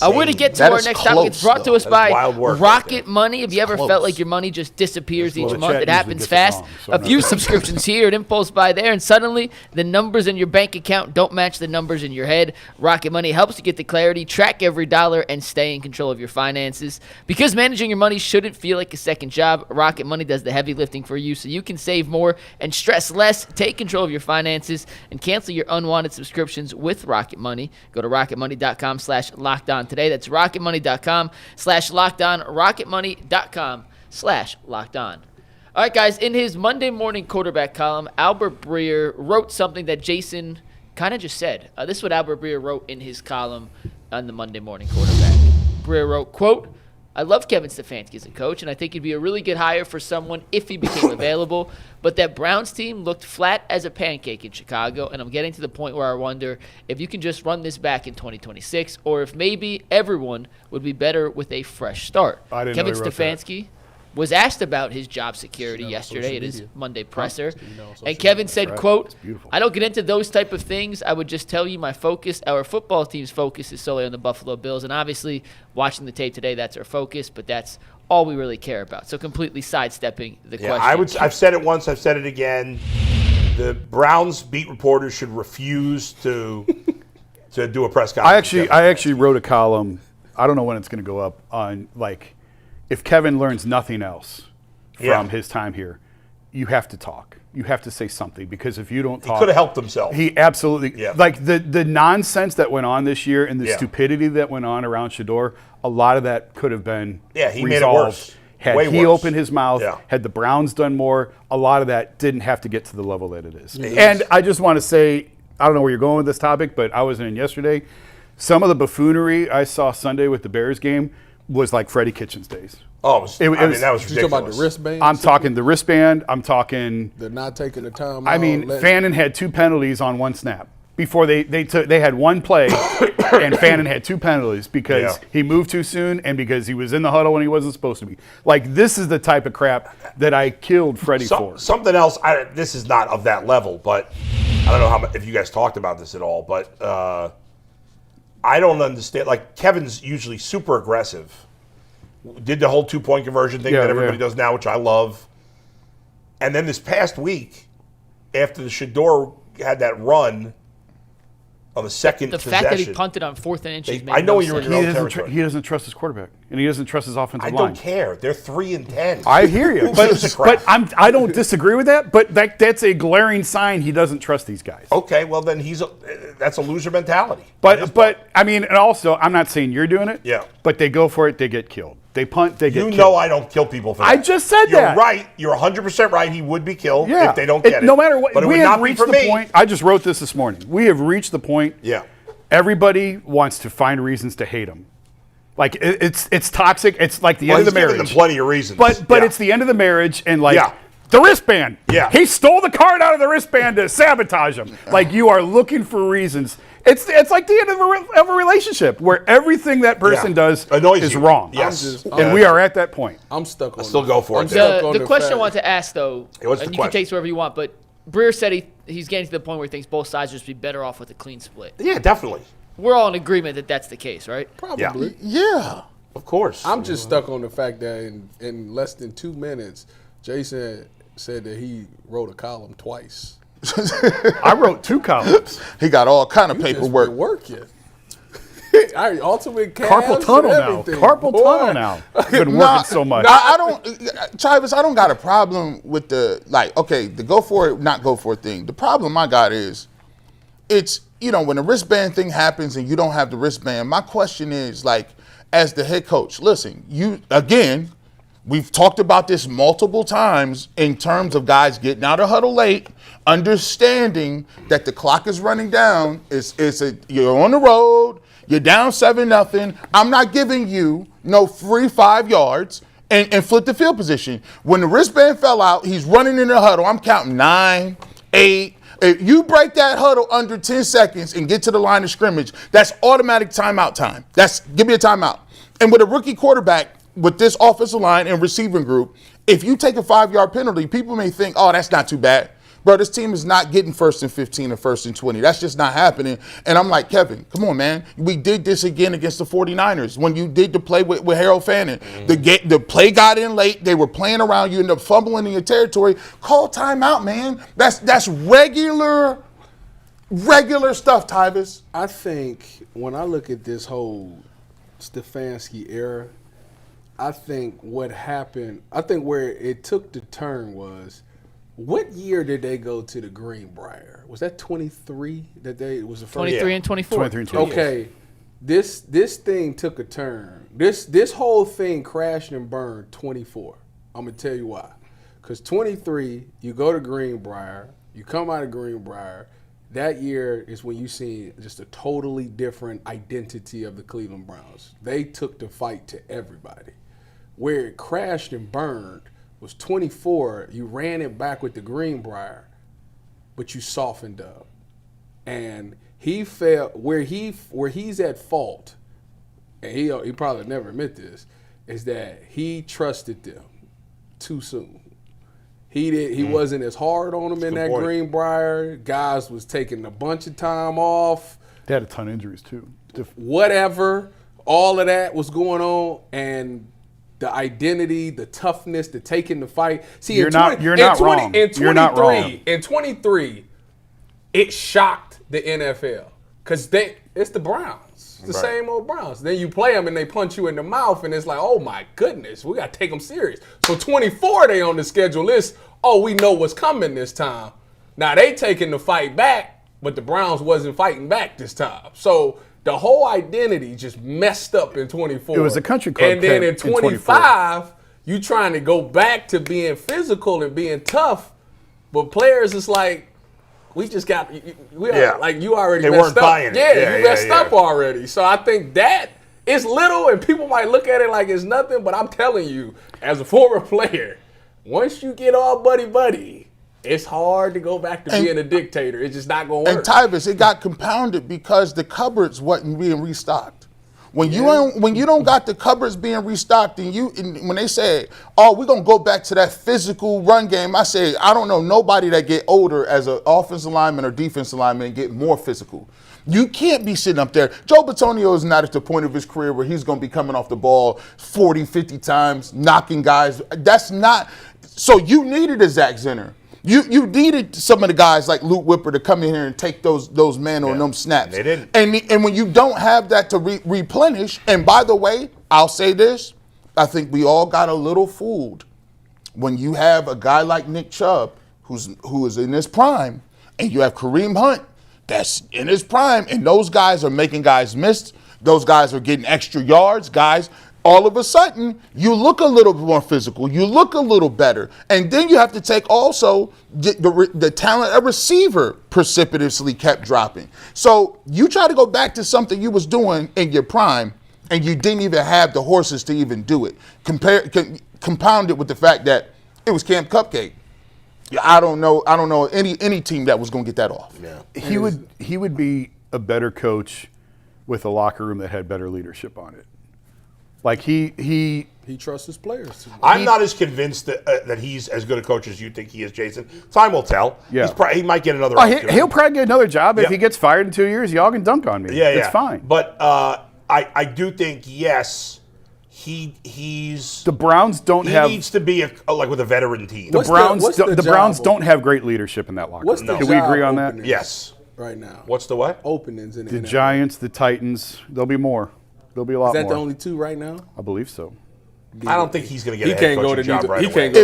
We're going to get to our next topic. It's brought to us by Rocket Money. Have you ever felt like your money just disappears each month? It happens fast. A few subscriptions here, an impulse buy there, and suddenly the numbers in your bank account don't match the numbers in your head. Rocket Money helps you get the clarity, track every dollar, and stay in control of your finances. Because managing your money shouldn't feel like a second job, Rocket Money does the heavy lifting for you so you can save more and stress less. Take control of your finances and cancel your unwanted subscriptions with Rocket Money. Go to rocketmoney.com/lockedon today. That's rocketmoney.com/lockedon, rocketmoney.com/lockedon. All right, guys, in his Monday morning quarterback column, Albert Breer wrote something that Jason kind of just said. This is what Albert Breer wrote in his column on the Monday morning quarterback. Breer wrote, quote, I love Kevin Stefanski as a coach, and I think he'd be a really good hire for someone if he became available. But that Browns team looked flat as a pancake in Chicago, and I'm getting to the point where I wonder if you can just run this back in 2026, or if maybe everyone would be better with a fresh start. Kevin Stefanski was asked about his job security yesterday at his Monday presser, and Kevin said, quote, I don't get into those type of things. I would just tell you our football team's focus is solely on the Buffalo Bills, and obviously watching the tape today, that's our focus, but that's all we really care about. So completely sidestepping the question. I've said it once, I've said it again. The Browns beat reporters should refuse to do a press conference. I actually wrote a column, I don't know when it's going to go up, on if Kevin learns nothing else from his time here, you have to talk. You have to say something, because if you don't talk, he could have helped himself. He absolutely the nonsense that went on this year and the stupidity that went on around Shador. A lot of that could have been he resolved made it worse. Had he opened his mouth. Had the Browns done more, a lot of that didn't have to get to the level that it is. And I just want to say, I don't know where you're going with this topic, but I was in yesterday. Some of the buffoonery I saw Sunday with the Bears game was like Freddie Kitchens days. Oh, that was ridiculous. You talking about the wristband? I'm talking the wristband. I'm talking. They're not taking the time. Fannin had 2 penalties on 1 snap. Before they had 1 play, and Fannin had 2 penalties because he moved too soon and because he was in the huddle when he wasn't supposed to be. This is the type of crap that I killed Freddie for. Something else. This is not of that level, but I don't know if you guys talked about this at all. But I don't understand. Kevin's usually super aggressive. Did the whole 2-point conversion thing that everybody does now, which I love. And then this past week, after the Shador had that run on the second possession. The fact that he punted on 4th and inches I know you're in your own territory. He doesn't trust his quarterback, and he doesn't trust his offensive line. I don't care. They're 3-10. I hear you. but I don't disagree with that, but that's a glaring sign he doesn't trust these guys. Okay, well then that's a loser mentality. But I mean, and also, I'm not saying you're doing it. Yeah. But they go for it, they get killed. They punt, they get killed. You know I don't kill people for that. I just said You're that. right. You're 100% right. He would be killed if they don't get it. No matter what. But it we would have not be reached for the me. point. I just wrote this morning. We have reached the point. Yeah. Everybody wants to find reasons to hate him. It's toxic. It's like the end of the marriage. He's given them plenty of reasons. But it's the end of the marriage, and the wristband. Yeah. He stole the card out of the wristband to sabotage him. You are looking for reasons. It's like the end of a relationship where everything that person does is wrong. Yes. And we are at that point. I'm stuck on I still go for it. The question I want to ask, though, and you can take this wherever you want, but Breer said he's getting to the point where he thinks both sides would just be better off with a clean split. Yeah, definitely. We're all in agreement that that's the case, right? Probably. Yeah. Of course. I'm just stuck on the fact that in less than 2 minutes, Jason said that he wrote a column twice. I wrote 2 columns. He got all kind of paperwork. Working. Ultimate cash Carpal tunnel now. Carpal tunnel now. I've been working so much. I don't, Travis, I don't got a problem with the go for it, not go for it thing. The problem I got is it's, when the wristband thing happens and you don't have the wristband, my question is, as the head coach, listen, we've talked about this multiple times in terms of guys getting out of huddle late, understanding that the clock is running down. You're on the road, you're down 7-0. I'm not giving you no free 5 yards and flip the field position. When the wristband fell out, he's running in the huddle. I'm counting 9, 8. If you break that huddle under 10 seconds and get to the line of scrimmage, that's automatic timeout time. Give me a timeout. And with a rookie quarterback, with this offensive line and receiving group, if you take a 5-yard penalty, people may think, oh, that's not too bad. Bro, this team is not getting 1st and 15 or 1st and 20. That's just not happening. And I'm like, Kevin, come on, man. We did this again against the 49ers when you did the play with Harold Fannin. The play got in late. They were playing around. You ended up fumbling in your territory. Call timeout, man. That's regular stuff, Tyvis. I think when I look at this whole Stefanski era, I think what happened, I think where it took the turn was, what year did they go to the Greenbrier? Was that 23 that they was the first? 23 and 24. 23 and 24. Okay, this thing took a turn. This whole thing crashed and burned 24. I'm gonna tell you why. Because 23, you go to Greenbrier, you come out of Greenbrier. That year is when you see just a totally different identity of the Cleveland Browns. They took the fight to everybody. Where it crashed and burned was 24. You ran it back with the Greenbrier, but you softened up. And he felt where he's at fault, and he probably never admit this, is that he trusted them too soon. He wasn't as hard on them in that Greenbrier. Guys was taking a bunch of time off. They had a ton of injuries too. Whatever, all of that was going on, and the identity, the toughness, the taking the fight. See, you're not wrong. You're not wrong. In 23, it shocked the NFL because it's the Browns. It's the same old Browns. Then you play them and they punch you in the mouth, and it's like, oh my goodness, we got to take them serious. So 24, they on the schedule list. Oh, we know what's coming this time. Now they taking the fight back, but the Browns wasn't fighting back this time. So the whole identity just messed up in 24. It was a country club. And then in 25, you trying to go back to being physical and being tough, but players is like, we just got, like you already they messed weren't up. Buying it. You messed up already. So I think that it's little, and people might look at it like it's nothing, but I'm telling you, as a former player, once you get all buddy, it's hard to go back to being a dictator. It's just not going to work. And Tyvis, it got compounded because the cupboards wasn't being restocked. When you don't got the cupboards being restocked, and when they said, "Oh, we're gonna go back to that physical run game," I say, I don't know nobody that get older as an offensive lineman or defensive lineman and get more physical. You can't be sitting up there. Joe Bitonio is not at the point of his career where he's going to be coming off the ball 40, 50 times, knocking guys. That's not. So you needed a Zach Zenner. You needed some of the guys like Luke Whipper to come in here and take those man on them snaps. They didn't. And when you don't have that to replenish, and by the way, I'll say this, I think we all got a little fooled when you have a guy like Nick Chubb who is in his prime, and you have Kareem Hunt that's in his prime, and those guys are making guys miss. Those guys are getting extra yards, guys. All of a sudden, you look a little more physical. You look a little better. And then you have to take also the talent of receiver precipitously kept dropping. So you try to go back to something you was doing in your prime, and you didn't even have the horses to even do it. Compound it with the fact that it was Camp Cupcake. I don't know any team that was going to get that off. Yeah. He would be a better coach with a locker room that had better leadership on it. Like he trusts his players. I'm not as convinced that he's as good a coach as you think he is, Jason. Time will tell. Yeah. He might get another. He'll probably get another job if Yep. he gets fired in 2 years. Y'all can dunk on me. Yeah, it's fine. But I do think yes, he's the Browns don't he have. needs to be like with a veteran team. The Browns the Browns job don't have great leadership in that locker What's room. the Can we job agree on that? openings Yes. right now? What's the what? Openings in The NFL. Giants, the Titans. There'll be more. There'll be a lot Is that more. the only two right now? I believe so. I don't think he's going to He get a head can't go coaching to job neither- right he away. can't go-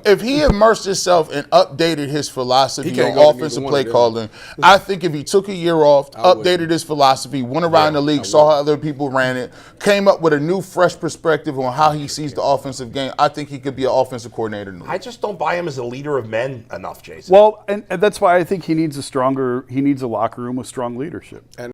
If he immersed himself and updated his philosophy He can't on go to neither offensive one play of them. calling, I think if he took a year off, wouldn't. updated his philosophy, went around the league, saw how other people ran it, came up with a new, fresh perspective on how he sees the offensive game, I think he could be an offensive coordinator in the league. I just don't buy him as a leader of men enough, Jason. Well, and that's why I think he needs a locker room with strong leadership.